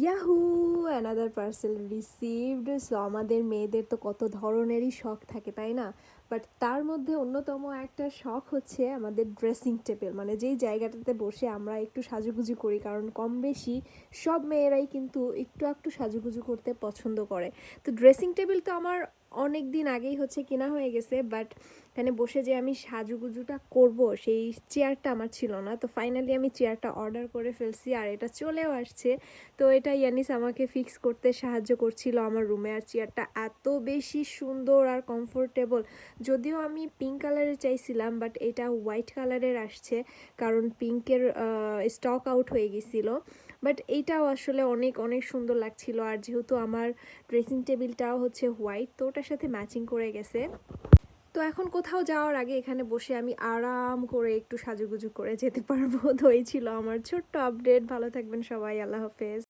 Yahoo! Another parcel received. So আমাদের মেয়েদের তো কত ধরনেরই শখ থাকে, তাই না? বাট তার মধ্যে অন্যতম একটা শখ হচ্ছে আমাদের ড্রেসিং টেবিল। মানে যেই জায়গাটাতে বসে আমরা একটু সাজুগুজু করি, কারণ কম বেশি সব মেয়েরাই কিন্তু একটু একটু সাজুগুজু করতে পছন্দ করে। তো ড্রেসিং টেবিল তো আমার অনেক দিন আগেই হচ্ছে কেনা হয়ে গেছে, বাট এখানে বসে যে আমি সাজুগুজুটা করব সেই চেয়ারটা আমার ছিল না। তো ফাইনালি আমি চেয়ারটা অর্ডার করে ফেলছি আর এটা চলেও আসছে। তো এটা ইয়ানিস আমাকে ফিক্স করতে সাহায্য করছিল আমার রুমে। আর চেয়ারটা এত বেশি সুন্দর আর কমফোর্টেবল, যদিও আমি পিঙ্ক কালারের চাইছিলাম বাট এটা হোয়াইট কালারের আসছে, কারণ পিঙ্কের স্টক আউট হয়ে গেছিলো। বাট এইটাও আসলে অনেক অনেক সুন্দর লাগছিল। আর যেহেতু আমার ড্রেসিং টেবিলটাও হচ্ছে হোয়াইট, তো ওটার সাথে ম্যাচিং করে গেছে। তো এখন কোথাও যাওয়ার আগে এখানে বসে আমি আরাম করে একটু সাজুগুজু করে যেতে পারবো। তো এই ছিল আমার ছোট্ট আপডেট। ভালো থাকবেন সবাই, আল্লাহ হাফেজ।